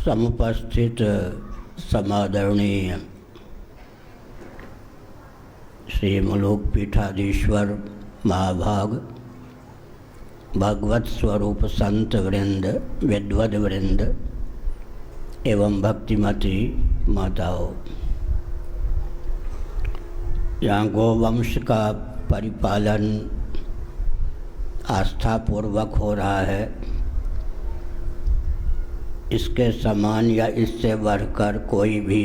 समुपस्थित समादरणीय श्री मुलुक पीठाधीश्वर महाभाग भगवत स्वरूप संत वृंद, विद्वद वृंद एवं भक्तिमती माताओं, यहाँ गोवंश का परिपालन आस्थापूर्वक हो रहा है। इसके समान या इससे बढ़कर कोई भी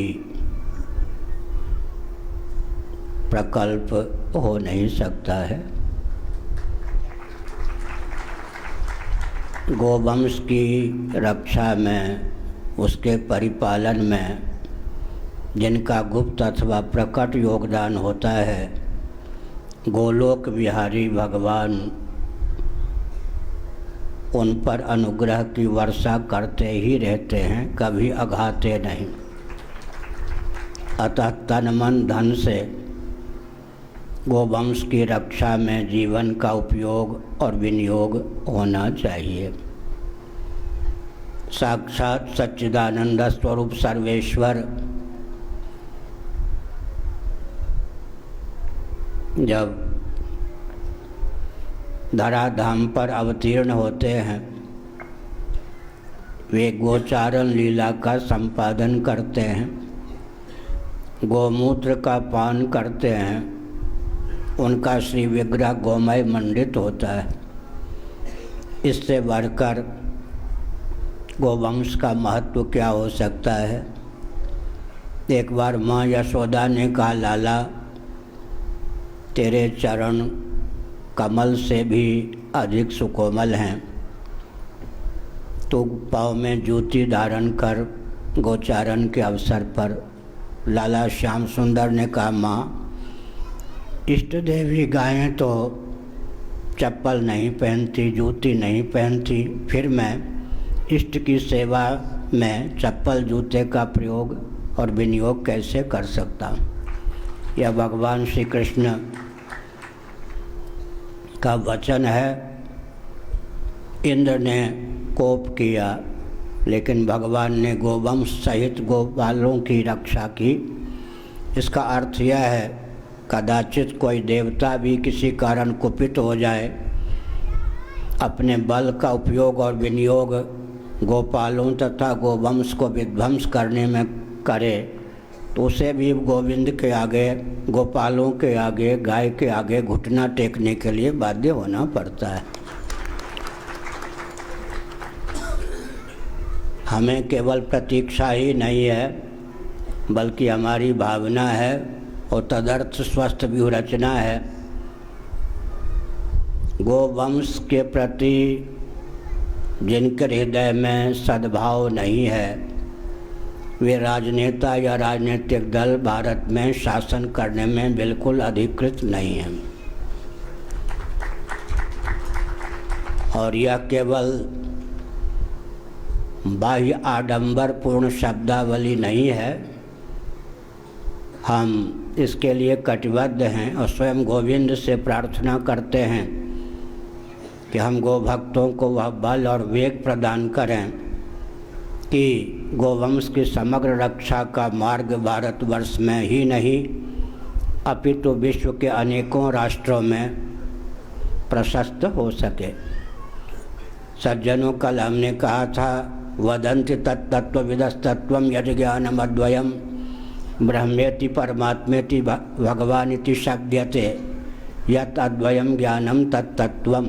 प्रकल्प हो नहीं सकता है। गोवंश की रक्षा में, उसके परिपालन में जिनका गुप्त अथवा प्रकट योगदान होता है, गोलोक विहारी भगवान उन पर अनुग्रह की वर्षा करते ही रहते हैं, कभी अघाते नहीं। अतः तन मन धन से गोवंश की रक्षा में जीवन का उपयोग और विनियोग होना चाहिए। साक्षात सच्चिदानंद स्वरूप सर्वेश्वर जब धराधाम पर अवतीर्ण होते हैं, वे गोचारण लीला का संपादन करते हैं, गोमूत्र का पान करते हैं, उनका श्री विग्रह गोमय मंडित होता है। इससे बढ़कर गोवंश का महत्व क्या हो सकता है। एक बार माँ यशोदा ने कहा, लाला तेरे चरण कमल से भी अधिक सुकोमल हैं, तो पाँव में जूती धारण कर गोचारण के अवसर पर। लाला श्याम सुंदर ने कहा, माँ इष्ट देवी गायें तो चप्पल नहीं पहनती, जूती नहीं पहनती, फिर मैं इष्ट की सेवा में चप्पल जूते का प्रयोग और विनियोग कैसे कर सकता हूँ। यह भगवान श्री कृष्ण का वचन है। इंद्र ने कोप किया, लेकिन भगवान ने गोवंश सहित गोपालों की रक्षा की। इसका अर्थ यह है, कदाचित कोई देवता भी किसी कारण कुपित हो जाए, अपने बल का उपयोग और विनियोग गोपालों तथा गोवंश को विध्वंस करने में करे, तो उसे भी गोविंद के आगे, गोपालों के आगे, गाय के आगे घुटना टेकने के लिए बाध्य होना पड़ता है। हमें केवल प्रतीक्षा ही नहीं है, बल्कि हमारी भावना है और तदर्थ स्वस्थ व्यूहरचना है। गोवंश के प्रति जिनके हृदय में सद्भाव नहीं है, वे राजनेता या राजनीतिक दल भारत में शासन करने में बिल्कुल अधिकृत नहीं हैं। और यह केवल बाह्य आडंबर पूर्ण शब्दावली नहीं है, हम इसके लिए कटिबद्ध हैं और स्वयं गोविंद से प्रार्थना करते हैं कि हम गोभक्तों को वह बल और वेग प्रदान करें कि गोवंश की समग्र रक्षा का मार्ग भारतवर्ष में ही नहीं, अपितु विश्व के अनेकों राष्ट्रों में प्रशस्त हो सके। सज्जनों, कल हमने कहा था, वदन्ति तत्तत्त्वविदस्तत्त्वं यज् ज्ञानमद्वयम् ब्रह्मेति परमात्मेति भगवानिति शब्द्यते यत् अद्वयं ज्ञानम तत्तत्त्वम्।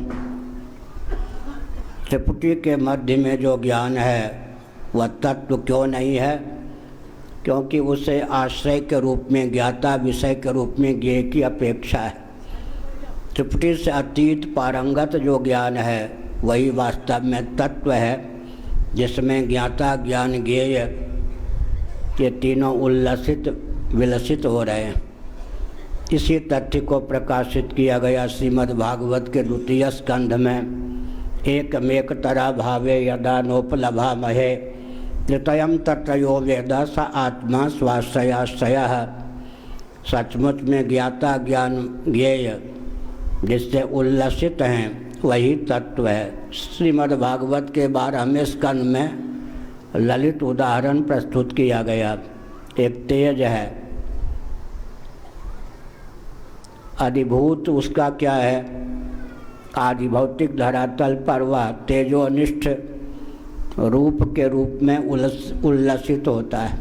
त्रिपुटी के मध्य में जो ज्ञान है वह तत्व क्यों नहीं है? क्योंकि उसे आश्रय के रूप में, ज्ञाता विषय के रूप में ज्ञेय की अपेक्षा है। त्रिपुटी से अतीत पारंगत जो ज्ञान है वही वास्तव में तत्व है, जिसमें ज्ञाता, ज्ञान, ज्ञेय ये तीनों उल्लसित विलसित हो रहे हैं। इसी तथ्य को प्रकाशित किया गया श्रीमद् भागवत के द्वितीय स्कंध में। एकमेकतरा भावे यदा नोपलभामहे तृतयम तत्रयो वेद स आत्मा स्वाश्रयाश्रयः। सचमुच में ज्ञाता, ज्ञान, ज्ञेय जिससे उल्लसित हैं वही तत्व है। श्रीमद् भागवत के 12वें स्कंध में ललित उदाहरण प्रस्तुत किया गया। एक तेज है, अधिभूत उसका क्या है, आदि भौतिक धरातल पर वह तेजोनिष्ठ रूप के रूप में उल्लसित होता है।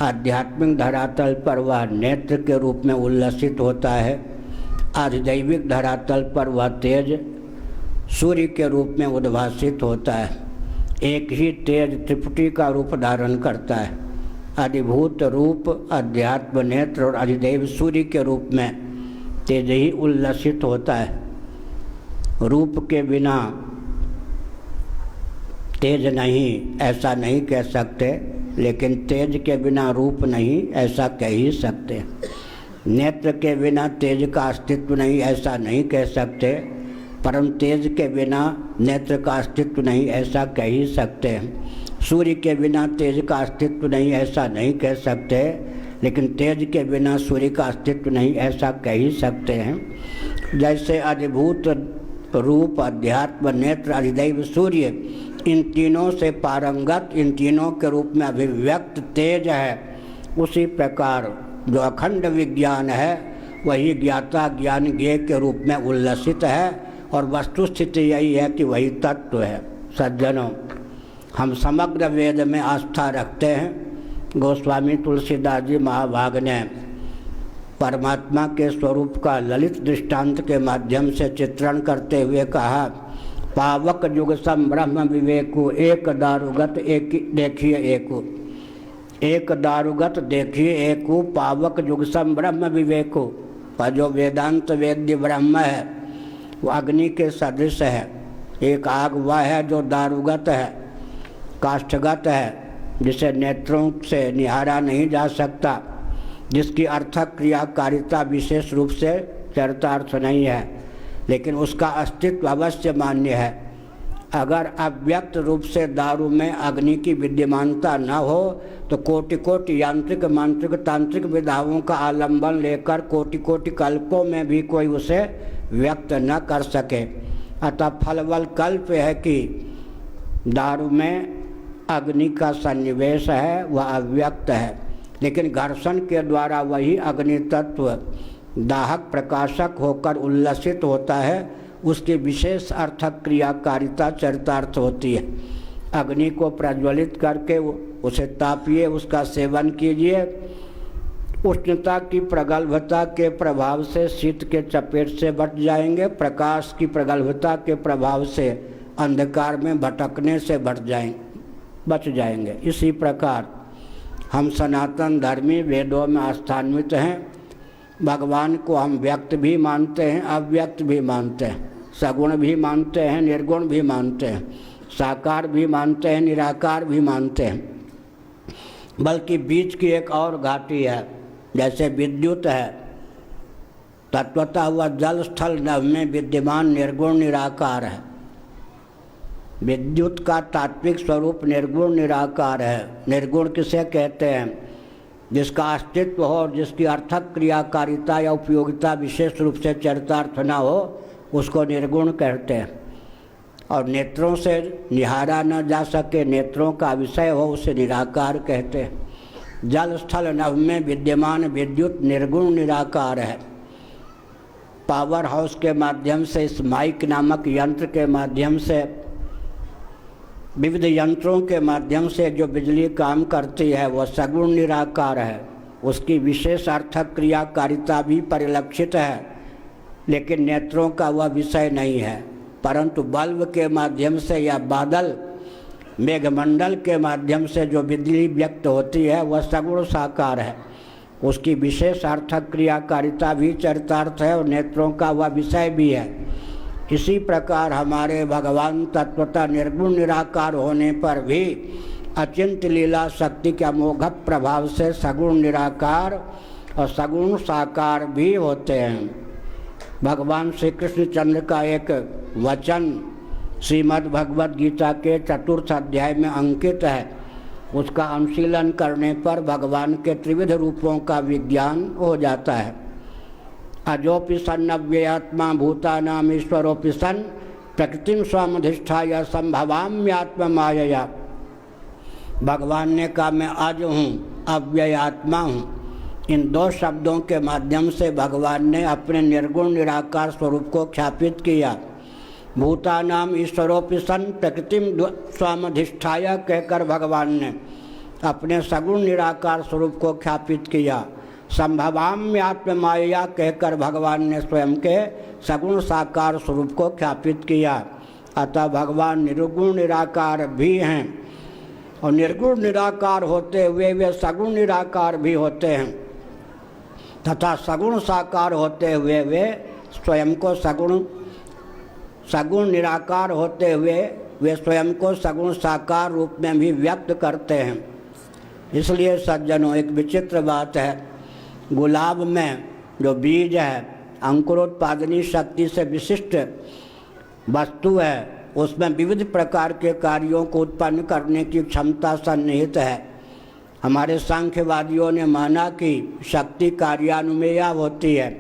आध्यात्मिक धरातल पर वह नेत्र के रूप में उल्लसित होता है। आधिदैविक धरातल पर वह तेज सूर्य के रूप में उद्भासित होता है। एक ही तेज त्रिपुटी का रूप धारण करता है। अधिभूत रूप अध्यात्म नेत्र और अधिदैव सूर्य के रूप में तेज ही उल्लसित होता है। रूप के बिना तेज नहीं ऐसा नहीं कह सकते, लेकिन तेज के बिना रूप नहीं ऐसा कह ही सकते। नेत्र के बिना तेज का अस्तित्व नहीं ऐसा नहीं कह सकते, परम तेज के बिना नेत्र का अस्तित्व नहीं ऐसा कह ही सकते हैं। सूर्य के बिना तेज का अस्तित्व नहीं ऐसा नहीं कह सकते, लेकिन तेज के बिना सूर्य का अस्तित्व नहीं ऐसा कह ही सकते हैं। जैसे अधिभूत रूप अध्यात्म नेत्र अधिदैव सूर्य इन तीनों से पारंगत, इन तीनों के रूप में अभिव्यक्त तेज है, उसी प्रकार जो अखंड विज्ञान है वही ज्ञाता ज्ञान ज्ञेय के रूप में उल्लसित है। और वस्तु स्थिति यही है कि वही तत्व है। सज्जनों, हम समग्र वेद में आस्था रखते हैं। गोस्वामी तुलसीदास जी महाभाग ने परमात्मा के स्वरूप का ललित दृष्टांत के माध्यम से चित्रण करते हुए कहा, पावक युग सम ब्रह्म विवेकु एक दारुगत एक देखिए एकु। एक दारुगत देखिए एकु, पावक युग सम ब्रह्म विवेकु। पर जो वेदांत वेद्य ब्रह्म है वो अग्नि के सदृश है। एक आग वह है जो दारुगत है, काष्ठगत है, जिसे नेत्रों से निहारा नहीं जा सकता, जिसकी अर्थक क्रियाकारिता विशेष रूप से चरितार्थ नहीं है, लेकिन उसका अस्तित्व अवश्य मान्य है। अगर अव्यक्त रूप से दारू में अग्नि की विद्यमानता न हो तो कोटि कोटि यांत्रिक मांत्रिक तांत्रिक विधाओं का आलंबन लेकर कोटि कोटि कल्पों में भी कोई उसे व्यक्त न कर सके। अतः फलवल कल्प है कि दारू में अग्नि का सन्निवेश है, वह अव्यक्त है, लेकिन घर्षण के द्वारा वही अग्नि तत्व दाहक प्रकाशक होकर उल्लसित होता है। उसकी विशेष अर्थक क्रियाकारिता चरितार्थ होती है। अग्नि को प्रज्वलित करके उसे तापिए, उसका सेवन कीजिए। उष्णता की प्रगल्भता के प्रभाव से शीत के चपेट से बच जाएंगे, प्रकाश की प्रगल्भता के प्रभाव से अंधकार में भटकने से बच जाएंगे। इसी प्रकार हम सनातन धर्मी वेदों में आस्थान्वित हैं। भगवान को हम व्यक्त भी मानते हैं, अव्यक्त भी मानते हैं, सगुण भी मानते हैं, निर्गुण भी मानते हैं, साकार भी मानते हैं, निराकार भी मानते हैं। बल्कि बीच की एक और घाटी है। जैसे विद्युत है, तत्वतः वह जल स्थल नभ में विद्यमान निर्गुण निराकार है। विद्युत का तात्विक स्वरूप निर्गुण निराकार है। निर्गुण किसे कहते हैं? जिसका अस्तित्व हो और जिसकी अर्थक क्रियाकारिता या उपयोगिता विशेष रूप से चरितार्थ न हो, उसको निर्गुण कहते हैं। और नेत्रों से निहारा न जा सके, नेत्रों का विषय हो, उसे निराकार कहते हैं। जल स्थल नभ में विद्यमान विद्युत निर्गुण निराकार है। पावर हाउस के माध्यम से, इस माइक नामक यंत्र के माध्यम से, विविध यंत्रों के माध्यम से जो बिजली काम करती है वह सगुण निराकार है। उसकी विशेष अर्थक क्रियाकारिता भी परिलक्षित है, लेकिन नेत्रों का वह विषय नहीं है। परंतु बल्ब के माध्यम से या बादल मेघमंडल के माध्यम से जो बिजली व्यक्त होती है वह सगुण साकार है। उसकी विशेष अर्थक क्रियाकारिता भी चरितार्थ है और नेत्रों का वह विषय भी है। इसी प्रकार हमारे भगवान तत्वतः निर्गुण निराकार होने पर भी अचिंत लीला शक्ति के अमोघ प्रभाव से सगुण निराकार और सगुण साकार भी होते हैं। भगवान श्री कृष्णचंद्र का एक वचन श्रीमद् भगवद गीता के 4th अध्याय में अंकित है। उसका अनुशीलन करने पर भगवान के त्रिविध रूपों का विज्ञान हो जाता है। अजोपि सन् अव्ययात्मा भूतानाम ईश्वरोपि सन् प्रकृतिम स्वामधिष्ठाय संभवाम्यात्म मायया। भगवान ने कहा मैं अज हूँ, अव्यय आत्मा हूँ। इन दो शब्दों के माध्यम से भगवान ने अपने निर्गुण निराकार स्वरूप को ख्यापित किया। भूतानाम ईश्वरोपि सन् प्रकृतिम स्वामधिष्ठाय कहकर भगवान ने अपने सगुण निराकार स्वरूप को ख्यापित किया। संभवाम्य आत्म माया कहकर भगवान ने स्वयं के सगुण साकार स्वरूप को ख्यापित किया। अतः भगवान निर्गुण निराकार भी हैं और निर्गुण निराकार होते हुए वे सगुण निराकार भी होते हैं तथा सगुण साकार होते हुए वे स्वयं को सगुण निराकार होते हुए वे स्वयं को सगुण साकार रूप में भी व्यक्त करते हैं। इसलिए सज्जनों, एक विचित्र बात है, गुलाब में जो बीज है अंकुरोत्पादनी शक्ति से विशिष्ट वस्तु है, उसमें विविध प्रकार के कार्यों को उत्पन्न करने की क्षमता सन्निहित है। हमारे सांख्यवादियों ने माना कि शक्ति कार्यानुमेया होती है,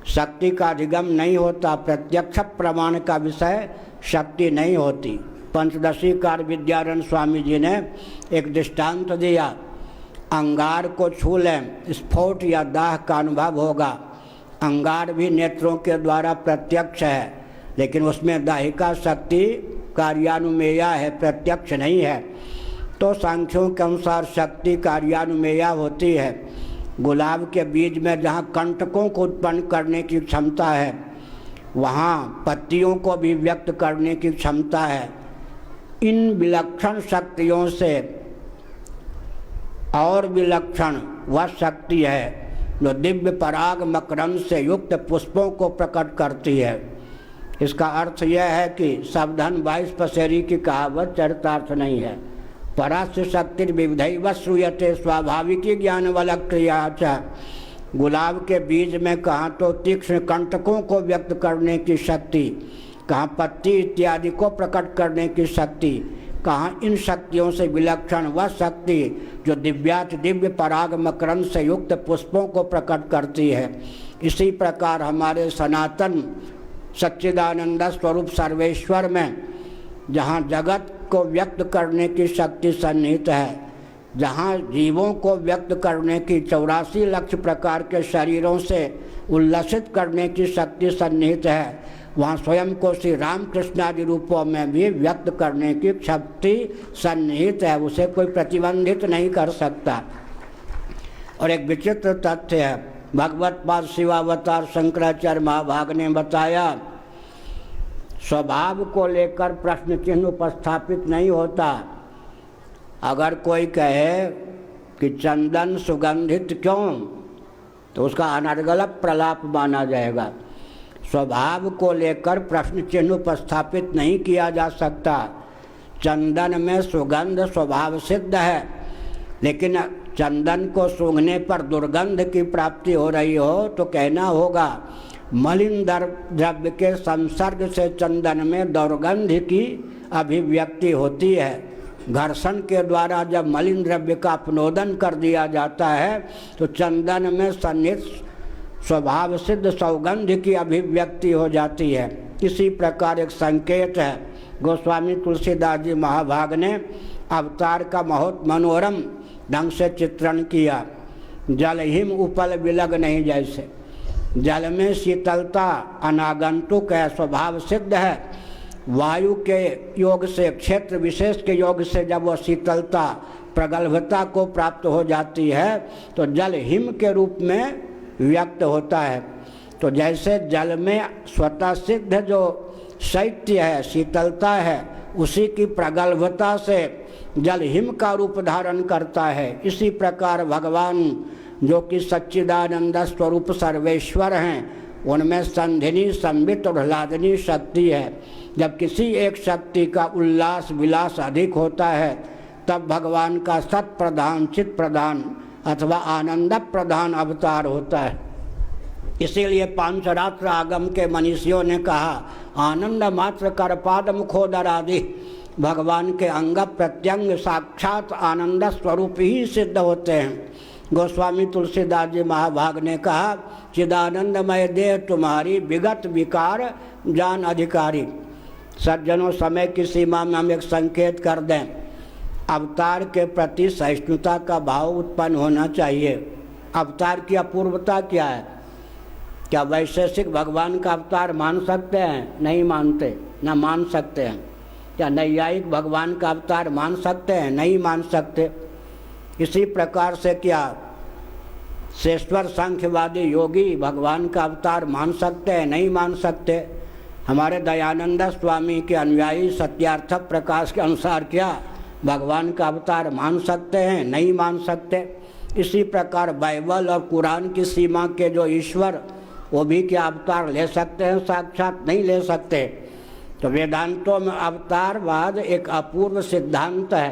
शक्ति का अधिगम नहीं होता, प्रत्यक्ष प्रमाण का विषय शक्ति नहीं होती। पंचदशी कार्य विद्यारण्य स्वामी जी ने एक दृष्टांत दिया, अंगार को छू लें, स्फोट या दाह का अनुभव होगा। अंगार भी नेत्रों के द्वारा प्रत्यक्ष है, लेकिन उसमें दाहिका शक्ति कार्यानुमेया है, प्रत्यक्ष नहीं है। तो सांख्यों के अनुसार शक्ति कार्यानुमेया होती है। गुलाब के बीज में जहाँ कंटकों को उत्पन्न करने की क्षमता है, वहाँ पत्तियों को भी व्यक्त करने की क्षमता है। इन विलक्षण शक्तियों से और विलक्षण वह शक्ति है जो दिव्य पराग मकरंद से युक्त पुष्पों को प्रकट करती है। इसका अर्थ यह है कि सावधान 22 पसेरी की कहावत चरितार्थ नहीं है। परास्य शक्ति विविधैव श्रूयते स्वाभाविकी ज्ञान वाला क्रिया च। गुलाब के बीज में कहाँ तो तीक्ष्ण कंटकों को व्यक्त करने की शक्ति, कहाँ पत्ती इत्यादि को प्रकट करने की शक्ति, कहाँ इन शक्तियों से विलक्षण वह शक्ति जो दिव्याति दिव्य पराग मकरंद से युक्त पुष्पों को प्रकट करती है। इसी प्रकार हमारे सनातन सच्चिदानंद स्वरूप सर्वेश्वर में जहाँ जगत को व्यक्त करने की शक्ति सन्निहित है, जहाँ जीवों को व्यक्त करने की 84 लक्ष प्रकार के शरीरों से उल्लसित करने की शक्ति सन्निहित है, वहाँ स्वयं को श्री रामकृष्ण आदि रूपों में भी व्यक्त करने की शक्ति सन्निहित है। उसे कोई प्रतिबंधित नहीं कर सकता। और एक विचित्र तथ्य है, भगवत पाद शिवावतार शंकराचार्य महाभाग ने बताया, स्वभाव को लेकर प्रश्न चिन्ह उपस्थापित नहीं होता। अगर कोई कहे कि चंदन सुगंधित क्यों, तो उसका अनर्गल प्रलाप माना जाएगा। स्वभाव को लेकर प्रश्न चिन्ह उपस्थापित नहीं किया जा सकता। चंदन में सुगंध स्वभाव सिद्ध है, लेकिन चंदन को सूंघने पर दुर्गंध की प्राप्ति हो रही हो तो कहना होगा मलिन द्रव्य के संसर्ग से चंदन में दुर्गंध की अभिव्यक्ति होती है। घर्षण के द्वारा जब मलिन द्रव्य का अपनोदन कर दिया जाता है तो चंदन में सन्निहित स्वभाव सिद्ध सौगंध की अभिव्यक्ति हो जाती है। इसी प्रकार एक संकेत है, गोस्वामी तुलसीदास जी महाभाग ने अवतार का बहुत मनोरम ढंग से चित्रण किया। जल हिम उपल विलग नहीं जैसे, जल में शीतलता अनागंतुक है, स्वभाव सिद्ध है। वायु के योग से, क्षेत्र विशेष के योग से जब वह शीतलता प्रगल्भता को प्राप्त हो जाती है तो जल हिम के रूप में व्यक्त होता है। तो जैसे जल में स्वतः सिद्ध जो शैत्य है, शीतलता है, उसी की प्रगल्भता से जल हिम का रूप धारण करता है। इसी प्रकार भगवान जो कि सच्चिदानंद स्वरूप सर्वेश्वर हैं, उनमें संधिनी संबित और ह्लादनी शक्ति है। जब किसी एक शक्ति का उल्लास विलास अधिक होता है तब भगवान का सत प्रधान चित प्रधान अथवा आनंद प्रधान अवतार होता है। इसीलिए पांचरात्र आगम के मनीषियों ने कहा आनंद मात्र करपाद मुखोदर आदि, भगवान के अंग प्रत्यंग साक्षात आनंद स्वरूप ही सिद्ध होते हैं। गोस्वामी तुलसीदास जी महाभाग ने कहा चिदानंदमय देह तुम्हारी विगत विकार जान अधिकारी। सज्जनों, समय की सीमा में हम एक संकेत कर दें। अवतार के प्रति सहिष्णुता का भाव उत्पन्न होना चाहिए। अवतार की अपूर्वता क्या है? क्या वैशेषिक भगवान का अवतार मान सकते हैं? नहीं मानते, ना मान सकते हैं। क्या नैयायिक भगवान का अवतार मान सकते हैं? नहीं मान सकते। इसी प्रकार से क्या शेश्वर सांख्यवादी योगी भगवान का अवतार मान सकते हैं? नहीं मान सकते। हमारे दयानंद स्वामी के अनुयायी सत्यार्थ प्रकाश के अनुसार क्या भगवान का अवतार मान सकते हैं? नहीं मान सकते। इसी प्रकार बाइबल और कुरान की सीमा के जो ईश्वर, वो भी क्या अवतार ले सकते हैं? साक्षात नहीं ले सकते। तो वेदांतों में अवतारवाद एक अपूर्व सिद्धांत है।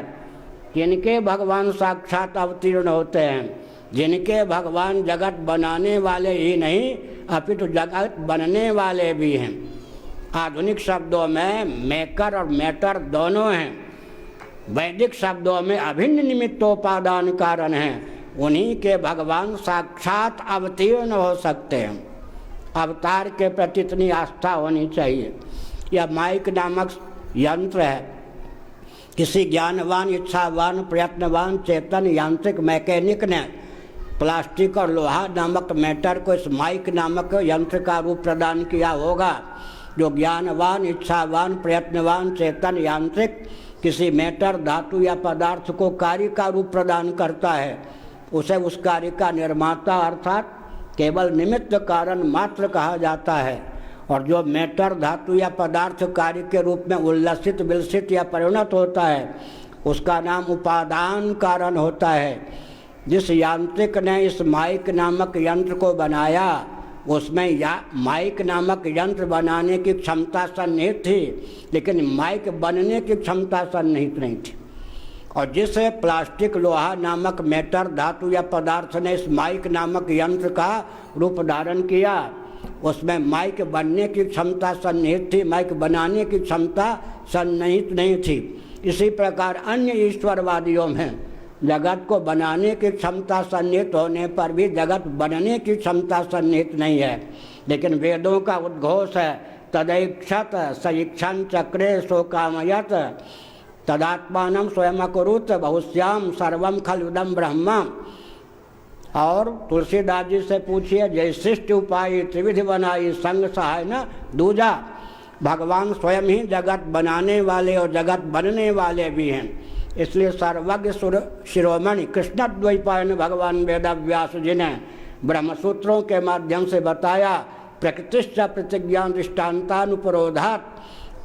किनके भगवान साक्षात अवतीर्ण होते हैं? जिनके भगवान जगत बनाने वाले ही नहीं अपितु जगत बनने वाले भी हैं। आधुनिक शब्दों में मेकर और मैटर दोनों हैं। वैदिक शब्दों में अभिन्न निमित्तोपादान कारण हैं। उन्हीं के भगवान साक्षात अवतीर्ण हो सकते हैं। अवतार के प्रति इतनी आस्था होनी चाहिए। यह माइक नामक यंत्र है। किसी ज्ञानवान, इच्छावान, प्रयत्नवान, चेतन, यांत्रिक मैकेनिक ने प्लास्टिक और लोहा नामक मैटर को इस माइक नामक यंत्र का रूप प्रदान किया होगा। जो ज्ञानवान, इच्छावान, प्रयत्नवान, चेतन, यांत्रिक किसी मैटर, धातु या पदार्थ को कार्य का रूप प्रदान करता है, उसे उस कार्य का निर्माता अर्थात केवल निमित्त कारण मात्र कहा जाता है। और जो मैटर, धातु या पदार्थ कार्य के रूप में उल्लसित, विलसित या परिणत होता है, उसका नाम उपादान कारण होता है। जिस यांत्रिक ने इस माइक नामक यंत्र को बनाया, उसमें माइक नामक यंत्र बनाने की क्षमता सन्निहित थी, लेकिन माइक बनने की क्षमता सन्निहित नहीं थी। और जिस प्लास्टिक, लोहा नामक मैटर, धातु या पदार्थ ने इस माइक नामक यंत्र का रूप धारण किया, उसमें माइक बनने की क्षमता सन्निहित थी, माइक बनाने की क्षमता सन्निहित नहीं थी। इसी प्रकार अन्य ईश्वरवादियों में जगत को बनाने की क्षमता सन्निहित होने पर भी जगत बनने की क्षमता सन्निहित नहीं है। लेकिन वेदों का उद्घोष है, तदैक्षत सईक्षण चक्रे शोकामयत तदात्मानं स्वयं अकुरुत बहुश्याम सर्वम खलुदम ब्रह्म। और तुलसीदास जी से पूछिए, जय सृष्टि उपाय त्रिविधि बनाई संग सहाय न दूजा। भगवान स्वयं ही जगत बनाने वाले और जगत बनने वाले भी हैं। इसलिए सर्वज्ञ शिरोमणि कृष्णद्वैपायन भगवान वेदव्यास जी ने ब्रह्मसूत्रों के माध्यम से बताया, प्रकृतिश्च प्रतिज्ञा दृष्टान्तानुपरोधात्।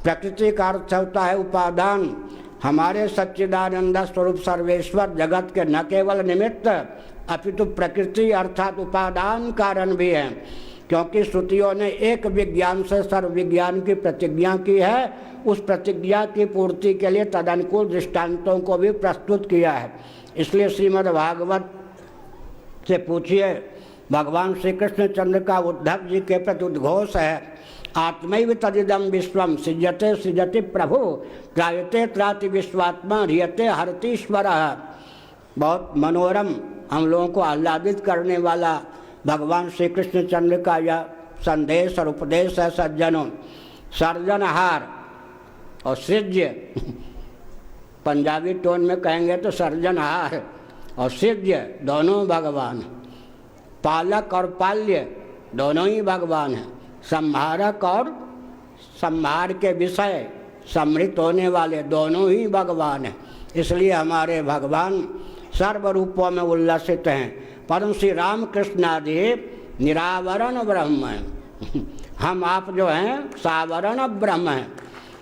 प्रकृति का अर्थ होता है उपादान। हमारे सच्चिदानंद स्वरूप सर्वेश्वर जगत के न केवल निमित्त अपितु प्रकृति अर्थात उपादान कारण भी है। क्योंकि श्रुतियों ने एक विज्ञान से सर्व विज्ञान की प्रतिज्ञा की है, उस प्रतिज्ञा की पूर्ति के लिए तदनुकूल दृष्टांतों को भी प्रस्तुत किया है। इसलिए श्रीमद् भागवत से पूछिए, भगवान श्री कृष्णचंद्र का उद्धव जी के प्रति उद्घोष है, आत्मैव तदिदं विश्वम सृजते सृजति प्रभु त्रायते त्राति विश्वात्मा ह्रियते हरतीश्वरः। बहुत मनोरम, हम लोगों को आह्लादित करने वाला भगवान श्री कृष्णचंद्र का यह संदेश और उपदेश है। सज्जनों, सर्जनहार और सृज्य, पंजाबी टोन में कहेंगे तो सर्जनहार और सृज्य दोनों भगवान, पालक और पाल्य दोनों ही भगवान हैं, संहारक और संहार के विषय समृत होने वाले दोनों ही भगवान हैं। इसलिए हमारे भगवान सर्व रूपों में उल्लसित हैं। परम श्री रामकृष्ण आदि निरावरण ब्रह्म हैं। हम आप जो हैं सावरण ब्रह्म हैं।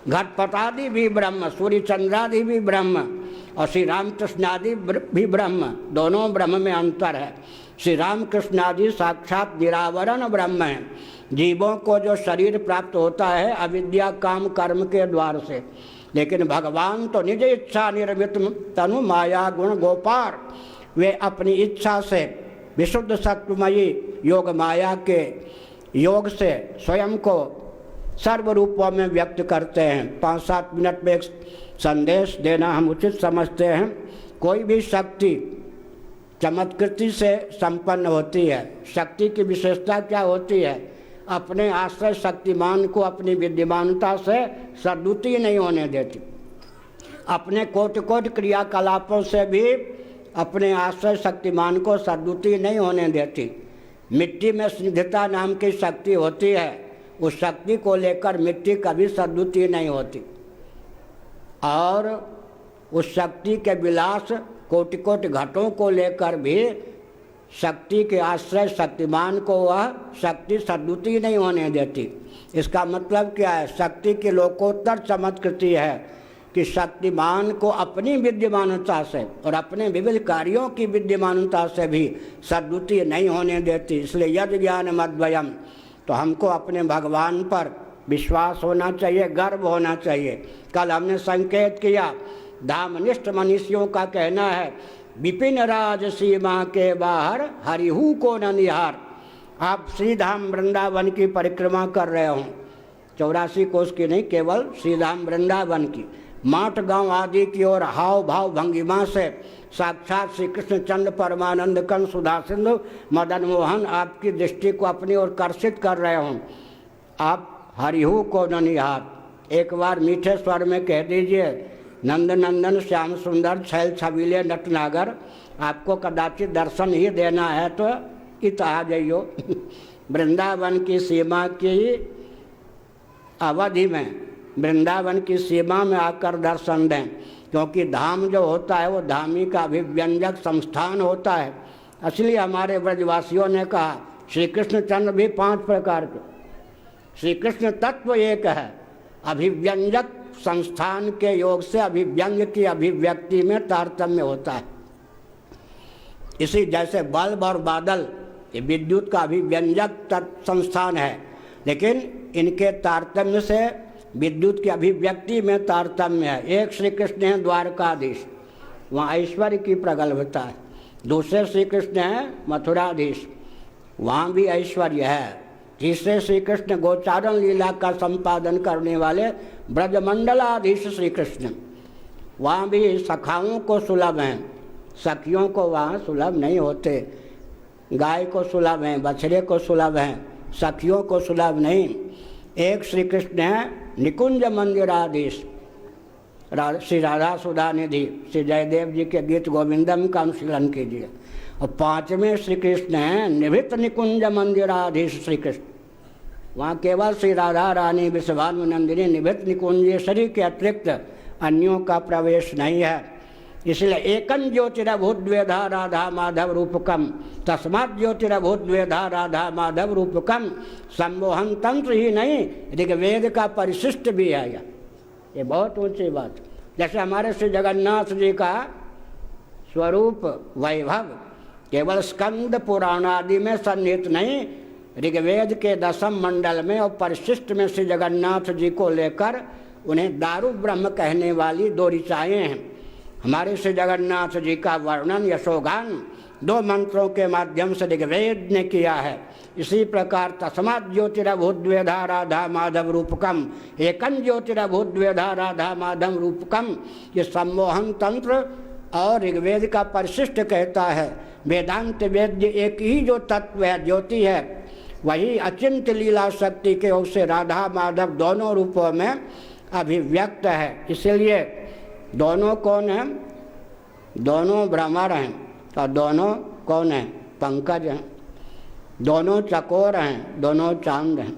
घटपटादि भी ब्रह्म, सूर्य चंद्रादि भी ब्रह्म और श्री रामकृष्ण आदि भी ब्रह्म, दोनों ब्रह्म में अंतर है। श्री रामकृष्ण आदि साक्षात निरावरण ब्रह्म हैं। जीवों को जो शरीर प्राप्त होता है अविद्या काम कर्म के द्वार से, लेकिन भगवान तो निज इच्छा निर्मित तनु माया गुण गोपार। वे अपनी इच्छा से विशुद्ध सत्वमयी योग माया के योग से स्वयं को सर्व रूपों में व्यक्त करते हैं। 5-7 मिनट में एक संदेश देना हम उचित समझते हैं। कोई भी शक्ति चमत्कृति से संपन्न होती है। शक्ति की विशेषता क्या होती है? अपने आश्रय शक्तिमान को अपनी विद्यमानता से सद्युति नहीं होने देती। अपने कोटि कोटि क्रियाकलापों से भी अपने आश्रय शक्तिमान को सद्बुद्धि नहीं होने देती। मिट्टी में स्निग्धता नाम की शक्ति होती है, उस शक्ति को लेकर मिट्टी कभी सद्बुद्धि नहीं होती। और उस शक्ति के विलास कोटि कोटि घटों को लेकर भी शक्ति के आश्रय शक्तिमान को वह शक्ति सद्बुद्धि नहीं होने देती। इसका मतलब क्या है? शक्ति की लोकोत्तर चमत्कृति है कि शक्तिमान को अपनी विद्यमानता से और अपने विविध कार्यों की विद्यमानता से भी सद्बुद्धि नहीं होने देती। इसलिए यद ज्ञान मद्वयम, तो हमको अपने भगवान पर विश्वास होना चाहिए, गर्व होना चाहिए। कल हमने संकेत किया, धामनिष्ठ मनुष्यों का कहना है विपिन राज सीमा के बाहर हरिहू को न निहार। आप श्रीधाम वृंदावन की परिक्रमा कर रहे हो, 84 कोस की नहीं, केवल श्रीधाम वृंदावन की, माठ गांव आदि की ओर हाव भाव भंगिमा से साक्षात श्री कृष्णचंद्र परमानंद कंस सुधा सिंधु मदन मोहन आपकी दृष्टि को अपनी ओर कर्षित कर रहे हो। आप हरिहू को न निहार। एक बार मीठे स्वर में कह दीजिए, नंद नंदन श्याम सुंदर छैल छबीले नटनागर, आपको कदाचित दर्शन ही देना है तो इत आ जाइयो। वृंदावन की सीमा की अवधि में, वृंदावन की सीमा में आकर दर्शन दें, क्योंकि धाम जो होता है वो धामी का अभिव्यंजक संस्थान होता है। इसलिए हमारे ब्रजवासियों ने कहा श्री कृष्णचंद्र भी 5 प्रकार के, श्री कृष्ण तत्व एक है, अभिव्यंजक संस्थान के योग से अभिव्यंग की अभिव्यक्ति में तारतम्य होता है। इसी जैसे बल्ब और बादल ये विद्युत का अभिव्यंजक संस्थान है, लेकिन इनके तारतम्य से विद्युत की अभिव्यक्ति में तारतम्य है। एक श्री कृष्ण है द्वारकाधीश, वहाँ ऐश्वर्य की प्रगल्भता है। दूसरे श्री कृष्ण है मथुराधीश, वहाँ भी ऐश्वर्य है। तीसरे श्री कृष्ण गोचारण लीला का संपादन करने वाले ब्रजमंडलाधीश श्री कृष्ण, वहाँ भी सखाओं को सुलभ हैं, सखियों को वहाँ सुलभ नहीं होते। गाय को सुलभ हैं, बछड़े को सुलभ हैं, सखियों को सुलभ नहीं। एक श्री कृष्ण है निकुंज मंदिराधीश, श्री राधा सुधा निधि, श्री जयदेव जी के गीत गोविंदम का अनुशीलन कीजिए। और 5वें श्री कृष्ण हैं निभृत निकुंज मंदिराधीश श्री कृष्ण, वहाँ केवल श्री राधा रानी विश्वानंदिनी निभृत निकुंजेश्वरी के अतिरिक्त अन्यों का प्रवेश नहीं है। इसलिए एकं ज्योतिरभूद्वेधा राधा माधव रूपकम, तस्मात् ज्योतिरभूद्वेधा राधा माधव रूपकम, सम्मोहन तंत्र ही नहीं ऋग्वेद का परिशिष्ट भी है। ये बहुत ऊंची बात। जैसे हमारे श्री जगन्नाथ जी का स्वरूप वैभव केवल स्कंद पुराण आदि में सन्निहित नहीं, ऋग्वेद के 10वें मंडल में और परिशिष्ट में श्री जगन्नाथ जी को लेकर उन्हें दारु ब्रह्म कहने वाली 2 ऋचाएँ हैं। हमारे श्री जगन्नाथ जी का वर्णन यशोगान 2 मंत्रों के माध्यम से ऋग्वेद ने किया है। इसी प्रकार तस्मात् ज्योतिरभूद्वेधा राधा माधव रूपकम, एकं ज्योतिरभूद्वेधा राधा माधव रूपकम, ये सम्मोहन तंत्र और ऋग्वेद का परिशिष्ट कहता है। वेदांत वेद्य एक ही जो तत्व है, ज्योति है, वही अचिंत्य लीला शक्ति के ओर से राधा माधव दोनों रूपों में अभिव्यक्त है। इसलिए दोनों कौन हैं? दोनों भ्रमर हैं। और दोनों कौन हैं? पंकज हैं। दोनों चकोर हैं, दोनों चांद हैं।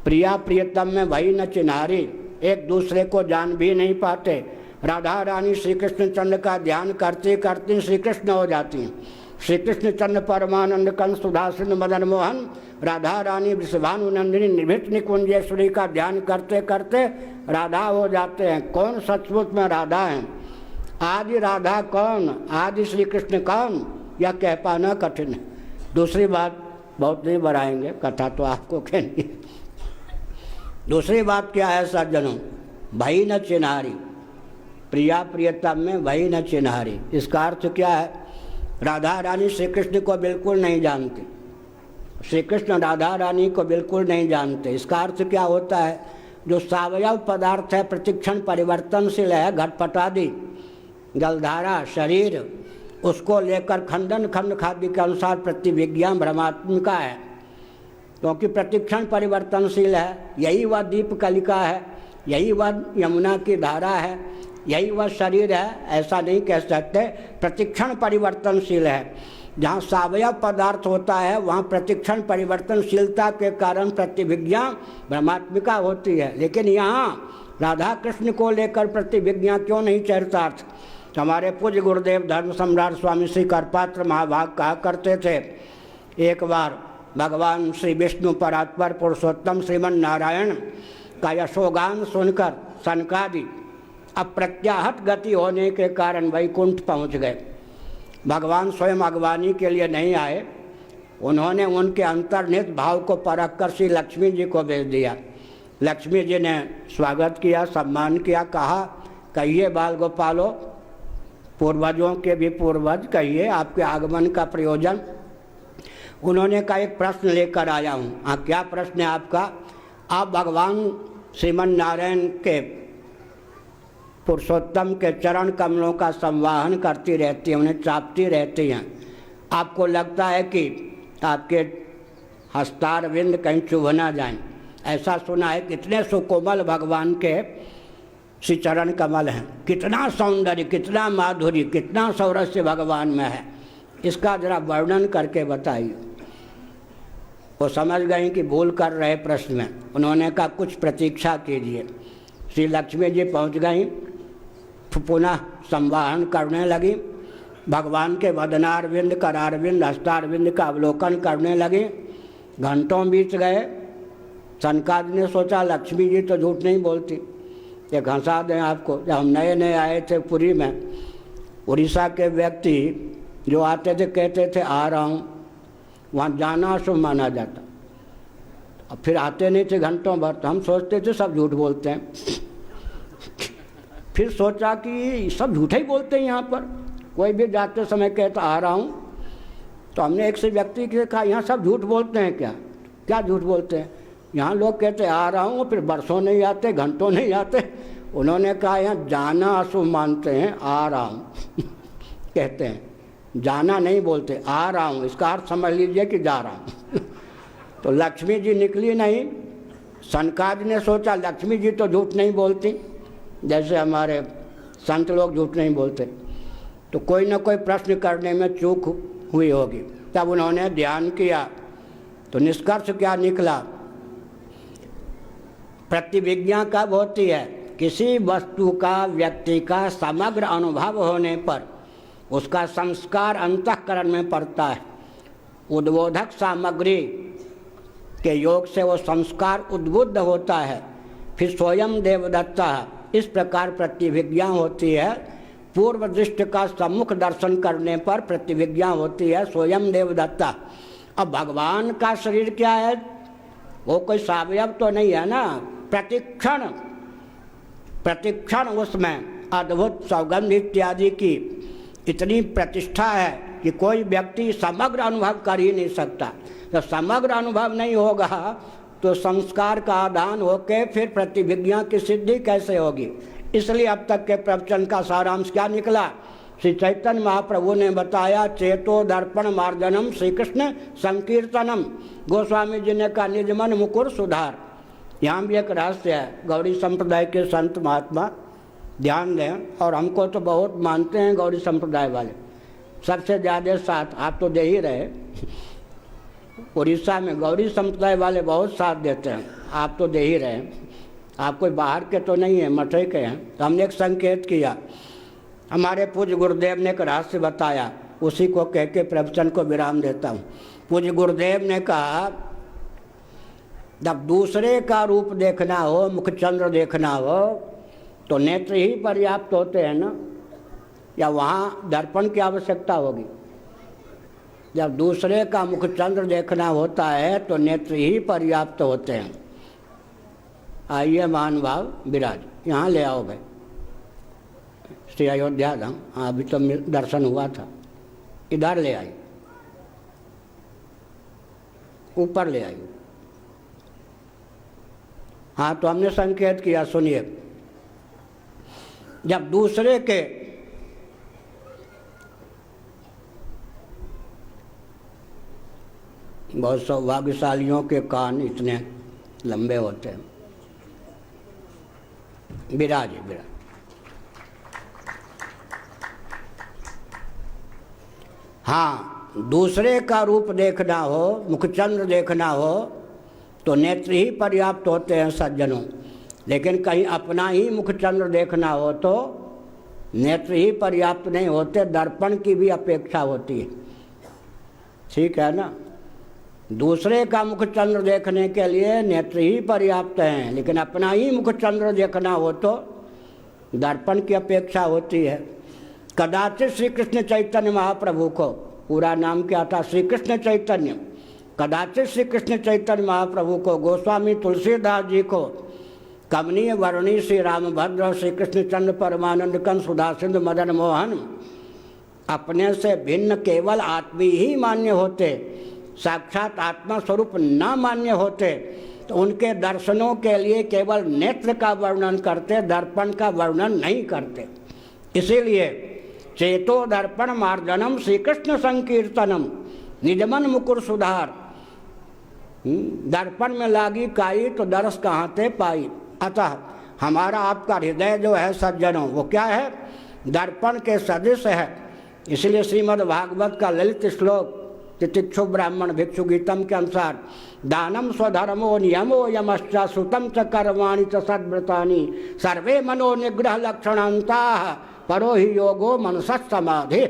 प्रिया प्रियतम में वही न चिन्हारी, एक दूसरे को जान भी नहीं पाते। राधा रानी श्री कृष्णचंद्र का ध्यान करते करते श्री कृष्ण हो जाती हैं। श्री कृष्णचंद्र परमानंद कंस सुधा सिंधु मदन मोहन, राधा रानी वृषभानुनंदिनी निभृत निकुंजेश्वरी का ध्यान करते करते राधा हो जाते हैं। कौन सचमुच में राधा हैं? आदि राधा कौन, आदि श्री कृष्ण कौन, यह कह पाना कठिन है। दूसरी बात बहुत नहीं बढ़ाएंगे, कथा तो आपको कहनी है। दूसरी बात क्या है सज्जनों? भई न चिन्हारी, प्रिया प्रियतम में भई न चिन्हारी। इसका अर्थ क्या है? राधा रानी श्री कृष्ण को बिल्कुल नहीं जानती, श्री कृष्ण राधा रानी को बिल्कुल नहीं जानते। इसका अर्थ क्या होता है? जो सावयव पदार्थ है प्रतिक्षण परिवर्तनशील है, घटपट आदि जलधारा शरीर, उसको लेकर खंडन खंड खाद्य के अनुसार प्रतिविज्ञा भ्रमात्मिका है, क्योंकि प्रतिक्षण परिवर्तनशील है। यही वह दीप कलिका है, यही वह यमुना की धारा है, यही वह शरीर है, ऐसा नहीं कह सकते। प्रतिक्षण परिवर्तनशील है। जहाँ सावयव पदार्थ होता है वहाँ प्रतिक्षण परिवर्तनशीलता के कारण प्रतिभिज्ञा ब्रह्मात्मिका होती है। लेकिन यहाँ राधा कृष्ण को लेकर प्रतिभिज्ञा क्यों नहीं चरितार्थ? हमारे पूज्य गुरुदेव धर्म सम्राट स्वामी श्री करपात्र महाभाग कहा करते थे, एक बार भगवान श्री विष्णु परात्पर पुरुषोत्तम श्रीमन नारायण का यशोगान सुनकर सनकादि अप्रत्याहत गति होने के कारण वैकुंठ पहुँच गए। भगवान स्वयं अगवानी के लिए नहीं आए, उन्होंने उनके अंतर्निहित भाव को परख कर श्री लक्ष्मी जी को भेज दिया। लक्ष्मी जी ने स्वागत किया, सम्मान किया, कहा कहिए बाल गोपालो, पूर्वजों के भी पूर्वज, कहिए आपके आगमन का प्रयोजन। उन्होंने कहा एक प्रश्न लेकर आया हूँ। हाँ, क्या प्रश्न है आपका? आप भगवान श्रीमन नारायण के पुरुषोत्तम के चरण कमलों का संवाहन करती रहती हैं, उन्हें चापती रहती हैं। आपको लगता है कि आपके हस्तारविंद कहीं चुभ ना जाएं? ऐसा सुना है। कितने सुकोमल भगवान के श्री चरण कमल हैं, कितना सौंदर्य, कितना माधुर्य, कितना सौरस्य भगवान में है, इसका जरा वर्णन करके बताइए। वो समझ गए कि भूल कर रहे प्रश्न में। उन्होंने कहा कुछ प्रतीक्षा कीजिए। श्री लक्ष्मी जी पहुँच गई, पुनः संवाहन करने लगी, भगवान के वदनारविंद, करारविंद, हस्तारविंद का अवलोकन करने लगी। घंटों बीत गए। सनकादि ने सोचा लक्ष्मी जी तो झूठ नहीं बोलती, ये हंसा दें आपको। जब हम नए नए आए थे पुरी में, उड़ीसा के व्यक्ति जो आते थे कहते थे आ रहा हूँ, वहाँ जाना अशुभ माना जाता। अब फिर आते नहीं थे घंटों भर, तो हम सोचते थे सब झूठ बोलते हैं। फिर सोचा कि सब झूठे ही बोलते हैं यहाँ पर, कोई भी जाते समय कहता आ रहा हूँ। तो हमने एक से व्यक्ति से कहा यहाँ सब झूठ बोलते हैं क्या? क्या झूठ बोलते हैं? यहाँ लोग कहते आ रहा हूँ, फिर बरसों नहीं आते, घंटों नहीं आते। उन्होंने कहा यहाँ जाना अशुभ मानते हैं, आ रहा हूँ कहते हैं, जाना नहीं बोलते, आ रहा हूँ। इसका अर्थ समझ लीजिए कि जा रहा हूँ। तो लक्ष्मी जी निकली नहीं। सनकादि ने सोचा लक्ष्मी जी तो झूठ नहीं बोलती, जैसे हमारे संत लोग झूठ नहीं बोलते, तो कोई ना कोई प्रश्न करने में चूक हुई होगी। तब उन्होंने ध्यान किया तो निष्कर्ष क्या निकला? प्रतिविज्ञा कब होती है? किसी वस्तु का व्यक्ति का समग्र अनुभव होने पर उसका संस्कार अंतःकरण में पड़ता है। उद्बोधक सामग्री के योग से वो संस्कार उद्बुद्ध होता है, फिर स्वयं देवदत्ता है। इस प्रकार प्रतिविज्ञा होती है। पूर्व दृष्टि का सम्मुख दर्शन करने पर प्रतिविज्ञा होती है, स्वयं देवदत्ता। अब भगवान का शरीर क्या है? वो कोई सावयव तो नहीं है ना। प्रतिक्षण प्रतिक्षण उसमें अद्भुत सौगंध इत्यादि की इतनी प्रतिष्ठा है कि कोई व्यक्ति समग्र अनुभव कर ही नहीं सकता। जब समग्र अनुभव नहीं होगा तो संस्कार का आदान होकर फिर प्रतिविज्ञा की सिद्धि कैसे होगी? इसलिए अब तक के प्रवचन का सारांश क्या निकला? श्री चैतन्य महाप्रभु ने बताया चेतो दर्पण मार्जनम श्री कृष्ण संकीर्तनम। गोस्वामी जी ने कहा निज मन मुकुर सुधार। यहाँ भी एक रहस्य है। गौड़ी संप्रदाय के संत महात्मा ध्यान दें, और हमको तो बहुत मानते हैं गौड़ी संप्रदाय वाले, सबसे ज़्यादा साथ आप तो दे ही रहे। उड़ीसा में गौड़ी संप्रदाय वाले बहुत साथ देते हैं, आप तो दे ही रहे। आप कोई बाहर के तो नहीं है, मठे के हैं। तो हमने एक संकेत किया, हमारे पूज्य गुरुदेव ने एक रहस्य बताया, उसी को कह के प्रवचन को विराम देता हूँ। पूज्य गुरुदेव ने कहा जब दूसरे का रूप देखना हो, मुखचंद्र देखना हो, तो नेत्र ही पर्याप्त होते हैं ना, या वहाँ दर्पण की आवश्यकता होगी? जब दूसरे का मुखचंद्र देखना होता है तो नेत्र ही पर्याप्त होते हैं। आइए महानुभाव विराज, यहाँ ले आओ भाई, श्री अयोध्या धाम। हाँ, अभी तो दर्शन हुआ था, इधर ले आई, ऊपर ले आई। हाँ, तो हमने संकेत किया, सुनिए। जब दूसरे के बहुत सौभाग्यशालियों के कान इतने लंबे होते हैं। विराज विराज। हाँ, दूसरे का रूप देखना हो, मुखचंद्र देखना हो तो नेत्र ही पर्याप्त होते हैं सज्जनों, लेकिन कहीं अपना ही मुखचंद्र देखना हो तो नेत्र ही पर्याप्त नहीं होते, दर्पण की भी अपेक्षा होती है। ठीक है ना? दूसरे का मुखचंद्र देखने के लिए नेत्र ही पर्याप्त हैं, लेकिन अपना ही मुखचंद्र देखना हो तो दर्पण की अपेक्षा होती है। कदाचित श्री कृष्ण चैतन्य महाप्रभु को, पूरा नाम क्या था? श्री कृष्ण चैतन्य। कदाचित श्री कृष्ण चैतन्य महाप्रभु को गोस्वामी तुलसीदास जी को कमनीय वर्णी श्री रामभद्र, श्री कृष्णचंद्र परमानंद कंस सुधा सिंधु मदन मोहन अपने से भिन्न केवल आत्मी ही मान्य होते, साक्षात आत्मा स्वरूप न मान्य होते तो उनके दर्शनों के लिए केवल नेत्र का वर्णन करते, दर्पण का वर्णन नहीं करते। इसीलिए चेतो दर्पण मार्जनम श्री कृष्ण संकीर्तनम निजमन मुकुर सुधार, दर्पण में लागी काई तो दरस कहाँ ते पाई। अतः हमारा आपका हृदय जो है सज्जनों, वो क्या है? दर्पण के सदृश है। इसलिए श्रीमद् भागवत का ललित श्लोक तितिक्षु ब्राह्मण भिक्षु गीतम के अनुसार दानम स्वधर्मो नियमो यमश्च सुतम च कर्माणि च सद्व्रतानि सर्वे मनो निग्रह लक्षणान्ताः परो ही योगो मनसत् समाधि।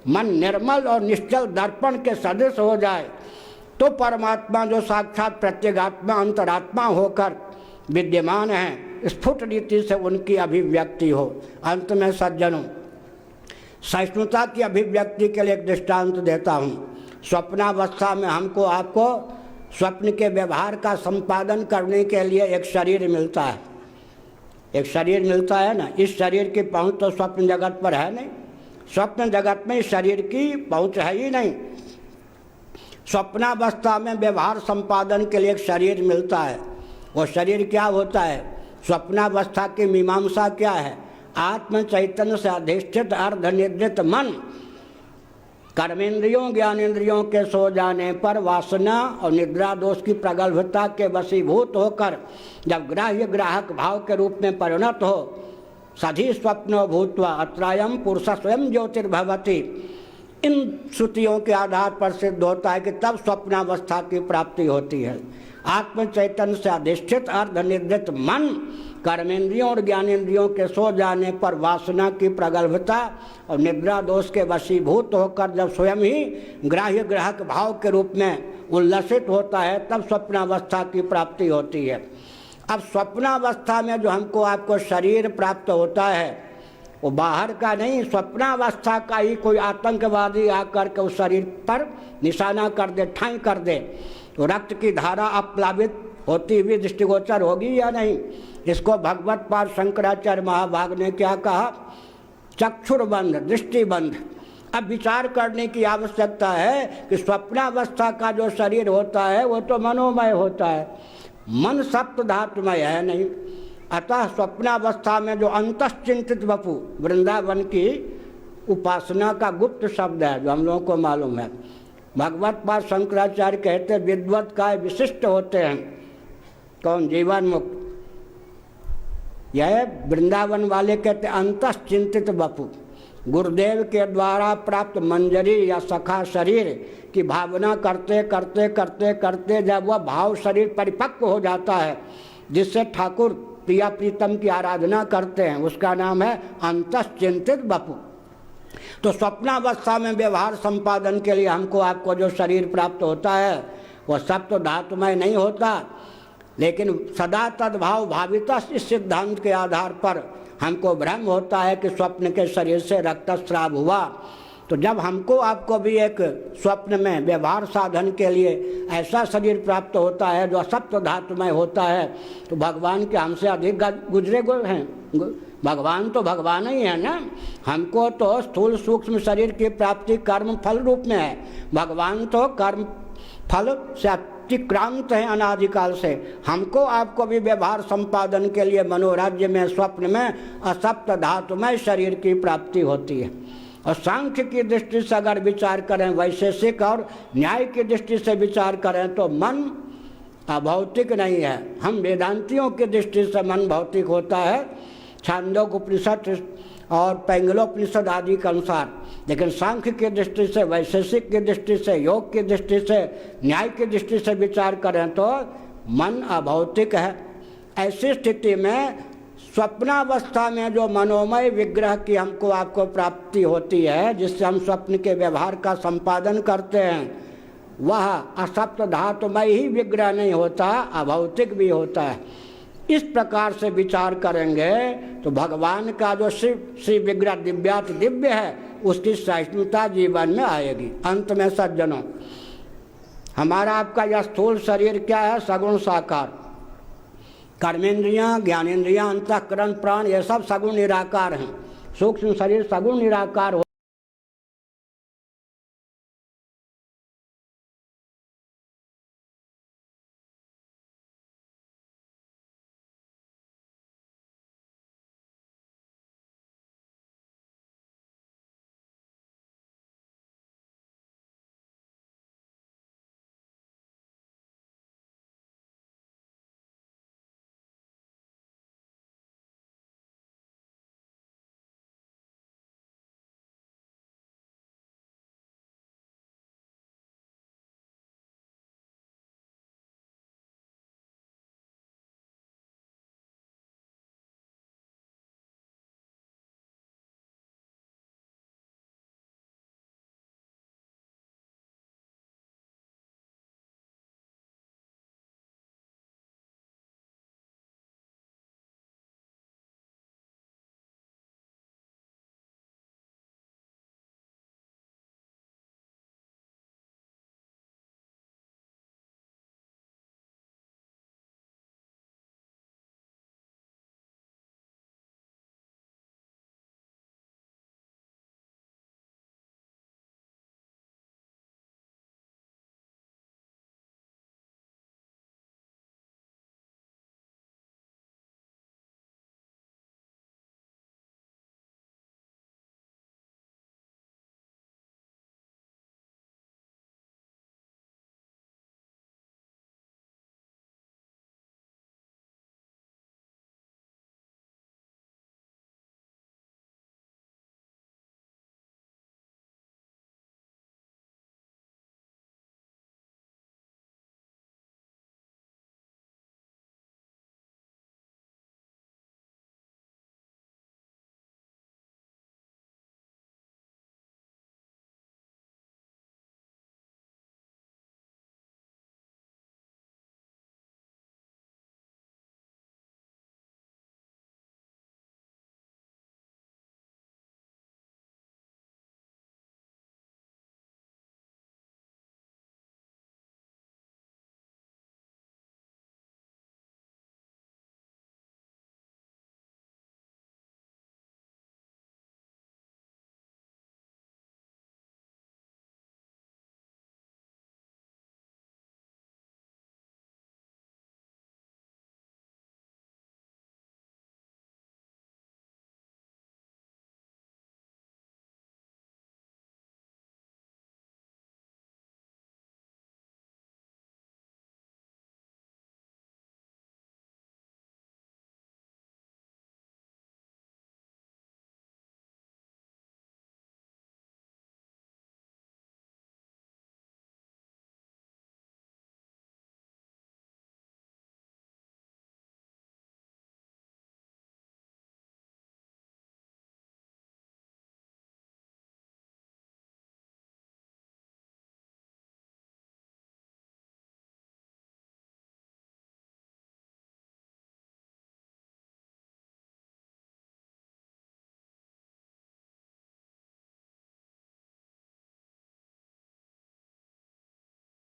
मन निर्मल और निश्चल दर्पण के सदृश हो जाए तो परमात्मा जो साक्षात प्रत्यगात्मा अंतरात्मा होकर विद्यमान है, स्फुट रीति से उनकी अभिव्यक्ति हो। अंत में सज्जनों, सहिष्णुता की अभिव्यक्ति के लिए एक दृष्टांत देता हूँ। स्वप्नावस्था में हमको आपको स्वप्न के व्यवहार का संपादन करने के लिए एक शरीर मिलता है, एक शरीर मिलता है ना। इस शरीर की पहुँच तो स्वप्न जगत पर है नहीं, स्वप्न जगत में इस शरीर की पहुँच है ही नहीं। स्वप्नावस्था में व्यवहार संपादन के लिए एक शरीर मिलता है। वो शरीर क्या होता है? स्वप्नावस्था की मीमांसा क्या है? आत्म चैतन्य से अधिष्ठित अर्धनिद्रित मन कर्मेंद्रियों ज्ञानेंद्रियों के सो जाने पर वासना और निद्रा दोष की प्रगल्भता के वशीभूत होकर जब ग्राह्य ग्राहक भाव के रूप में परिणत हो, सधी स्वप्नो भूत्वा अत्रायम पुरुष स्वयं ज्योतिर्भवति, इन श्रुतियों के आधार पर सिद्ध होता है कि तब स्वप्नावस्था की प्राप्ति होती है। आत्म चैतन्य से अधिष्ठित अर्धनिद्रित मन कर्मेंद्रियों और ज्ञानेंद्रियों के सो जाने पर वासना की प्रगल्भता और निद्रा दोष के वशीभूत होकर जब स्वयं ही ग्राह्य ग्राहक भाव के रूप में उल्लसित होता है, तब स्वप्नावस्था की प्राप्ति होती है। अब स्वप्नावस्था में जो हमको आपको शरीर प्राप्त होता है वो बाहर का नहीं, स्वप्नावस्था का ही कोई आतंकवादी आकर के उस शरीर पर निशाना कर दे, ठाई कर दे तो रक्त की धारा अप्लावित होती हुई दृष्टिगोचर होगी या नहीं। इसको भगवत पाद शंकराचार्य महाभाग ने क्या कहा? चक्षुर्बंध, दृष्टिबंध। अब विचार करने की आवश्यकता है कि स्वप्नावस्था का जो शरीर होता है वो तो मनोमय होता है, मन सप्त धातुमय है नहीं। अतः स्वप्नावस्था में जो अंतश्चिंतित वपु वृंदावन की उपासना का गुप्त शब्द है जो हम लोगों को मालूम है। भगवत पाद शंकराचार्य कहते विद्वत काय विशिष्ट होते हैं। कौन? जीवन मुक्त। यह वृंदावन वाले कहते अंतश्चिंतित वपु, गुरुदेव के द्वारा प्राप्त मंजरी या सखा शरीर की भावना करते करते करते करते जब वह भाव शरीर परिपक्व हो जाता है जिससे ठाकुर प्रिया प्रीतम की आराधना करते हैं, उसका नाम है अंतश्चिंतित वपु। तो स्वप्नावस्था में व्यवहार संपादन के लिए हमको आपको जो शरीर प्राप्त होता है वह सब तो धातुमय नहीं होता, लेकिन सदा तद्भाव भाविता इस सिद्धांत के आधार पर हमको भ्रम होता है कि स्वप्न के शरीर से रक्तस्राव हुआ। तो जब हमको आपको भी एक स्वप्न में व्यवहार साधन के लिए ऐसा शरीर प्राप्त होता है जो सप्त धातुमय होता है तो भगवान के हमसे अधिक गुजरे हैं। भगवान तो भगवान ही है ना। हमको तो स्थूल सूक्ष्म शरीर की प्राप्ति कर्म फल रूप में है, भगवान तो कर्म फल से अतिक्रांत है अनादिकाल से। हमको आपको भी व्यवहार संपादन के लिए मनोराज्य में स्वप्न में असप्त धातुमय शरीर की प्राप्ति होती है। और सांख्य की दृष्टि से अगर विचार करें, वैशेषिक और न्याय की दृष्टि से विचार करें तो मन अभौतिक नहीं है। हम वेदांतियों की दृष्टि से मन भौतिक होता है। छांदोग्योपनिषद और पैंगलोपनिषद आदि के अनुसार लेकिन सांख्य की दृष्टि से, वैशेषिक की दृष्टि से, योग की दृष्टि से, न्याय की दृष्टि से विचार करें तो मन अभौतिक है। ऐसी स्थिति में स्वप्नावस्था में जो मनोमय विग्रह की हमको आपको प्राप्ति होती है, जिससे हम स्वप्न के व्यवहार का संपादन करते हैं, वह असप्त धातुमय ही विग्रह नहीं होता, अभौतिक भी होता है। इस प्रकार से विचार करेंगे तो भगवान का जो श्री विग्रह दिव्यात दिव्य है, उसकी सहिष्णुता जीवन में आएगी। अंत में सज्जनों, हमारा आपका यह स्थूल शरीर क्या है? सगुण साकार। कर्मेंद्रियां, ज्ञानेंद्रियां, अंतःकरण, प्राण, ये सब सगुण निराकार हैं। सूक्ष्म शरीर सगुण निराकार